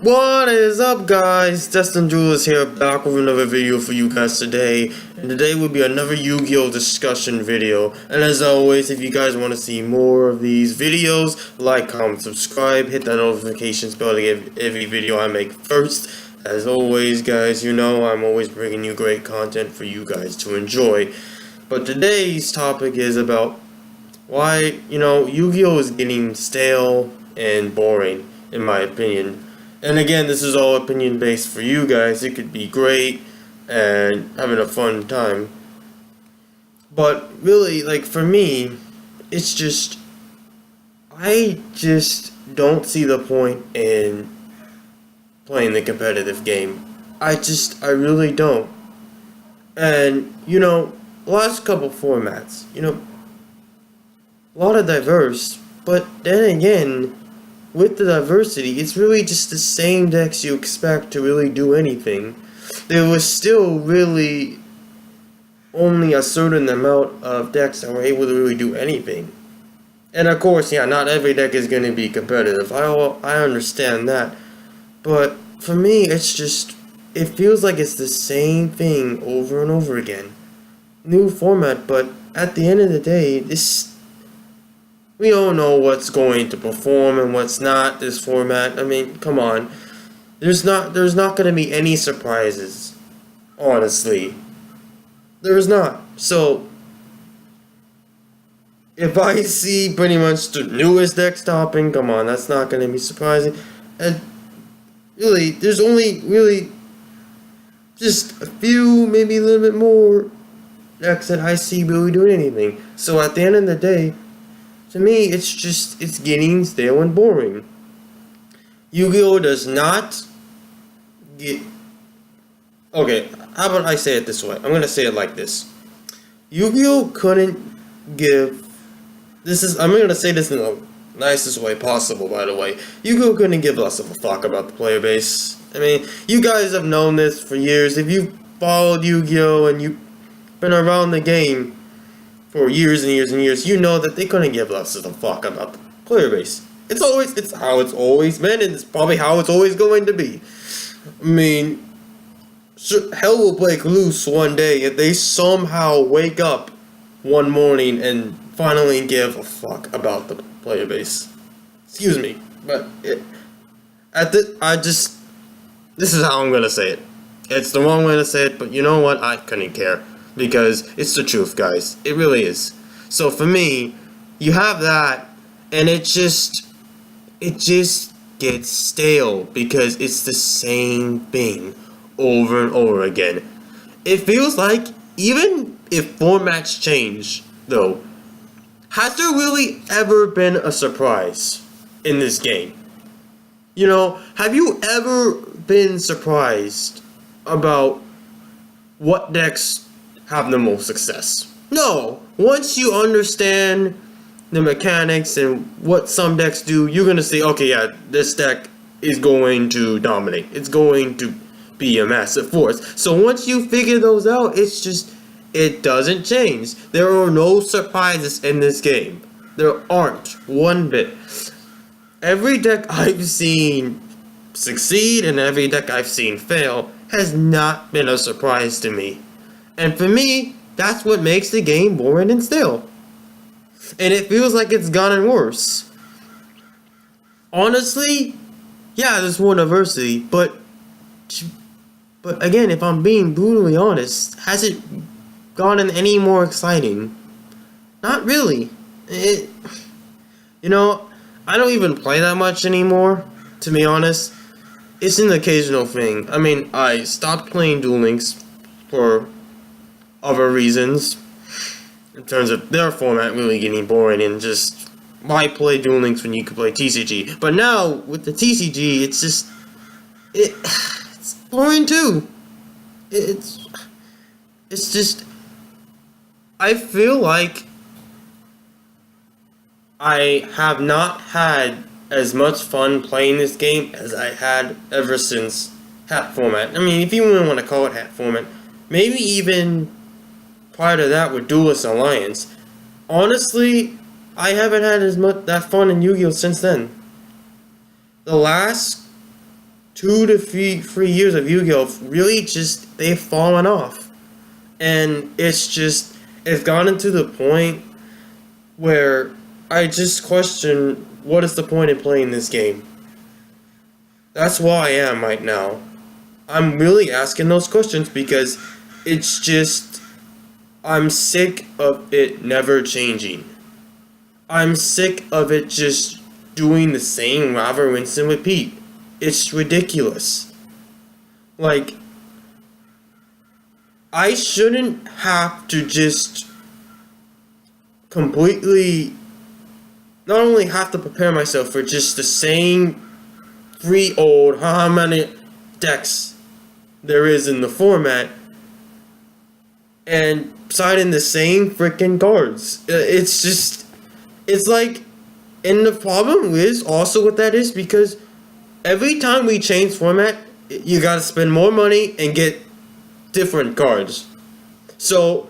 What is up, guys? Destin Jules here, back with another video for you guys today. And today will be another Yu-Gi-Oh discussion video. And as always, if you guys want to see more of these videos, like, comment, subscribe, hit that notification bell to get every video I make first. As always, guys, you know I'm always bringing you great content for you guys to enjoy. But today's topic is about why, Yu-Gi-Oh is getting stale and boring, in my opinion. And again, this is all opinion based for you guys. It could be great and having a fun time. But really, for me, it's just, I just don't see the point in playing the competitive game. I really don't. And, last couple formats, a lot of diverse, but then again, with the diversity, it's really just the same decks you expect to really do anything. There was still really only a certain amount of decks that were able to really do anything. And of course, not every deck is going to be competitive. I understand that. But for me, it feels like it's the same thing over and over again. New format, but at the end of the day, we all know what's going to perform and what's not this format. I mean, come on. There's not going to be any surprises. Honestly. There's not. So, if I see pretty much the newest deck stopping, come on, that's not going to be surprising. And really, there's only really just a few, maybe a little bit more decks that I see really doing anything. So at the end of the day, to me, it's getting stale and boring. Yu-Gi-Oh does not get... Okay, how about I say it this way? I'm going to say it like this. Yu-Gi-Oh couldn't give... I'm going to say this in the nicest way possible, by the way. Yu-Gi-Oh couldn't give less of a fuck about the player base. I mean, you guys have known this for years. If you've followed Yu-Gi-Oh and you've been around the game for years and years and years, you know that they couldn't give less of a fuck about the player base. It's how it's always been, and it's probably how it's always going to be. I mean, hell will break loose one day if they somehow wake up one morning and finally give a fuck about the player base. Excuse me, but this is how I'm gonna say it. It's the wrong way to say it, but you know what? I couldn't care. Because it's the truth, guys. It really is. So for me, you have that, and it just gets stale because it's the same thing over and over again. It feels like, even if formats change, though, has there really ever been a surprise in this game? Have you ever been surprised about what decks have the most success? No. Once you understand the mechanics and what some decks do, you're going to say, okay, yeah, this deck is going to dominate. It's going to be a massive force. So once you figure those out, it doesn't change. There are no surprises in this game. There aren't one bit. Every deck I've seen succeed and every deck I've seen fail has not been a surprise to me. And for me, that's what makes the game boring and stale. And it feels like it's gotten worse. Honestly, yeah, there's more diversity, but again, if I'm being brutally honest, has it gotten any more exciting? Not really. I don't even play that much anymore, to be honest. It's an occasional thing. I mean, I stopped playing Duel Links for other reasons, in terms of their format really getting boring, and just, why play Duel Links when you could play TCG? But now, with the TCG, it's boring too. It's just, I feel like I have not had as much fun playing this game as I had ever since hat format. I mean, if you even want to call it hat format, maybe even prior to that with Duelist Alliance. Honestly, I haven't had as much that fun in Yu-Gi-Oh since then. The last 2 to 3 years of Yu-Gi-Oh! Really just, they've fallen off. And it's gotten to the point where I just question, what is the point in playing this game? That's where I am right now. I'm really asking those questions because it's just, I'm sick of it never changing. I'm sick of it just doing the same rather rinse and repeat. It's ridiculous. Like, I shouldn't have to just completely not only have to prepare myself for just the same three old how many decks there is in the format and signing the same freaking cards. It's like, and the problem is also what that is because every time we change format, you gotta spend more money and get different cards. So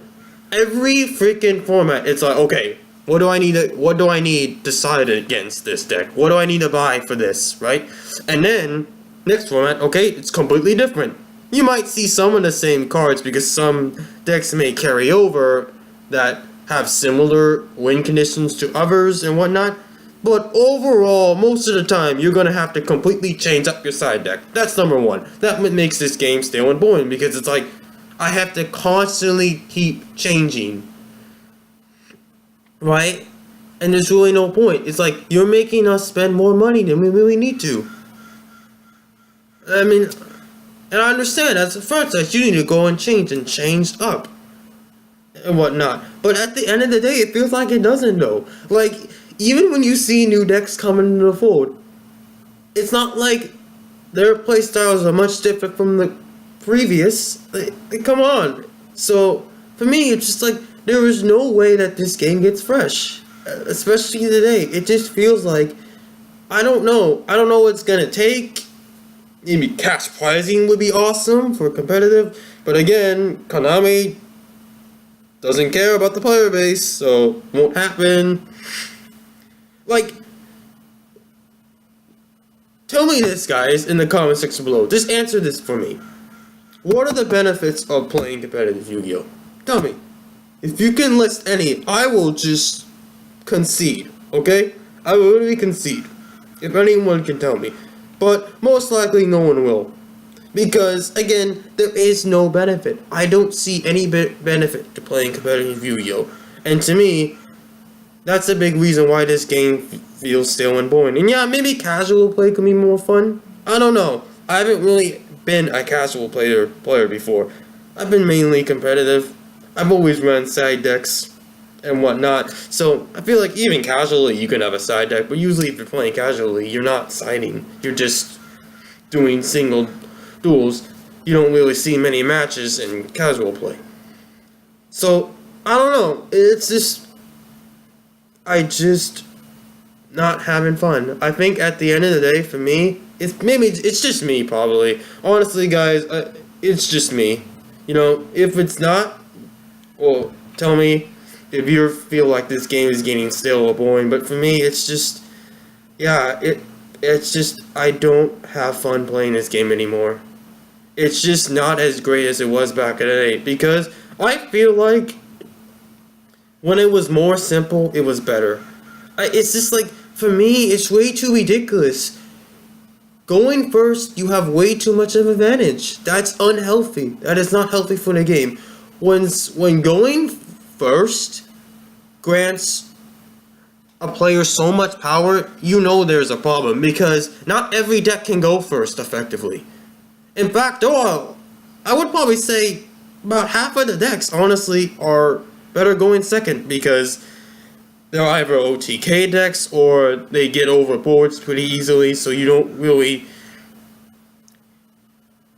every freaking format, it's like, okay, what do I need to side against this deck? What do I need to buy for this, right? And then next format, okay, it's completely different. You might see some of the same cards because some decks may carry over that have similar win conditions to others and whatnot. But overall, most of the time, you're going to have to completely change up your side deck. That's number one. That makes this game stale and boring because it's like, I have to constantly keep changing. Right? And there's really no point. It's like, you're making us spend more money than we really need to. I mean, and I understand, as a franchise, you need to go and change up. And whatnot. But at the end of the day, it feels like it doesn't though. Like, even when you see new decks coming into the fold, it's not like their playstyles are much different from the previous. Like, come on. So, for me, it's just like, there is no way that this game gets fresh. Especially today. It just feels like, I don't know what it's gonna take. Maybe cash prizing would be awesome for competitive. But again, Konami doesn't care about the player base, so won't happen. Like, tell me this, guys, in the comment section below. Just answer this for me. What are the benefits of playing competitive Yu-Gi-Oh? Tell me. If you can list any, I will just concede, okay? I will literally concede. If anyone can tell me. But most likely no one will. Because, again, there is no benefit. I don't see any benefit to playing competitive Yu-Gi-Oh! And to me, that's a big reason why this game feels stale and boring. And yeah, maybe casual play can be more fun. I don't know. I haven't really been a casual player before. I've been mainly competitive. I've always run side decks and whatnot. So I feel like even casually you can have a side deck. But usually if you're playing casually, you're not siding. You're just doing single duels. You don't really see many matches in casual play. So, I don't know. It's just, I just not having fun. I think at the end of the day, for me, it's just me probably. Honestly, guys, it's just me. You know, if it's not, well, tell me if you feel like this game is getting stale or boring. But for me, it's just, yeah, it's just, I don't have fun playing this game anymore. It's just not as great as it was back in the day. Because I feel like when it was more simple, it was better. It's just like, for me, it's way too ridiculous. Going first, you have way too much of an advantage. That's unhealthy. That is not healthy for the game. When going first grants a player so much power, you know there's a problem. Because not every deck can go first effectively. In fact, I would probably say about half of the decks, honestly, are better going second because they're either OTK decks or they get over boards pretty easily, so you don't really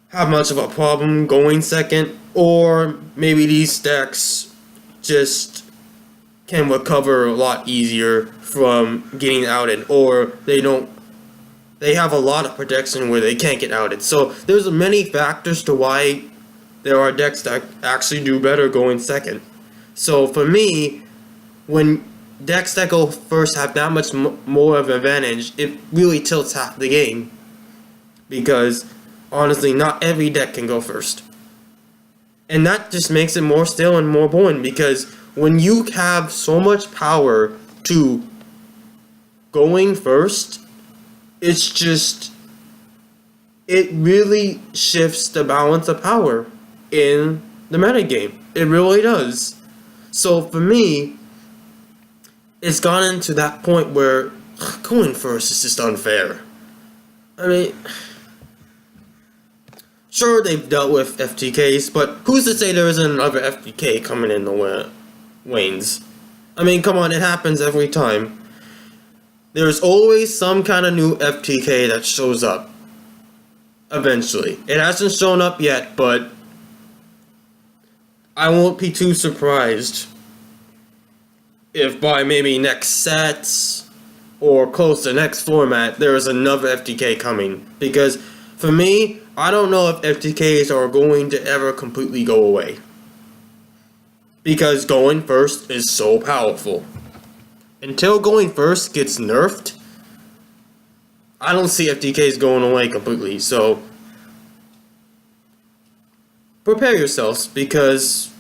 have much of a problem going second, or maybe these decks just can recover a lot easier from getting outed, or they have a lot of protection where they can't get outed. So there's many factors to why there are decks that actually do better going second. So for me, when decks that go first have that much more of an advantage, it really tilts half the game. because honestly, not every deck can go first. And that just makes it more stale and more boring, because when you have so much power to going first, it's just, it really shifts the balance of power in the metagame. It really does. So for me, it's gotten to that point where going first is just unfair. I mean, sure, they've dealt with FTKs, but who's to say there isn't another FTK coming in the lanes? I mean, come on, it happens every time. There's always some kind of new FTK that shows up. Eventually. It hasn't shown up yet, but I won't be too surprised if by maybe next sets or close to next format there is another FTK coming. Because for me, I don't know if FTKs are going to ever completely go away, because going first is so powerful. Until going first gets nerfed, I don't see FTKs going away completely. So prepare yourselves, because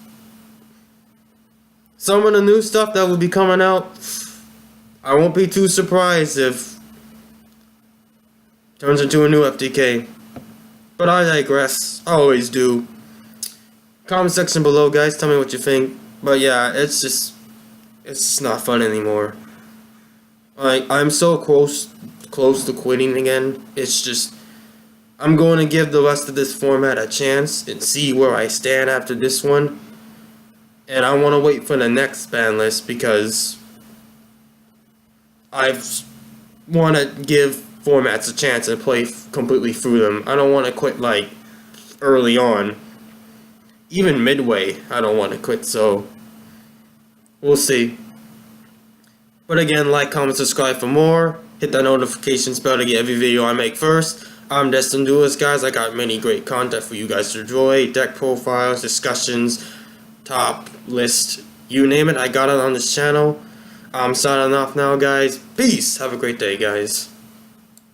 some of the new stuff that will be coming out, I won't be too surprised if it turns into a new FTK. But I digress. I always do. Comment section below, guys. Tell me what you think. But yeah, it's just not fun anymore. Like, I'm so close to quitting again. It's just, I'm going to give the rest of this format a chance and see where I stand after this one. And I want to wait for the next ban list, because I want to give formats a chance and play completely through them. I don't want to quit like early on. Even midway, I don't want to quit, so we'll see. But again, like, comment, subscribe for more. Hit that notifications bell to get every video I make first. I'm Destined Duelist, guys. I got many great content for you guys to enjoy. Deck profiles, discussions, top list, you name it, I got it on this channel. I'm signing off now, guys. Peace. Have a great day, guys.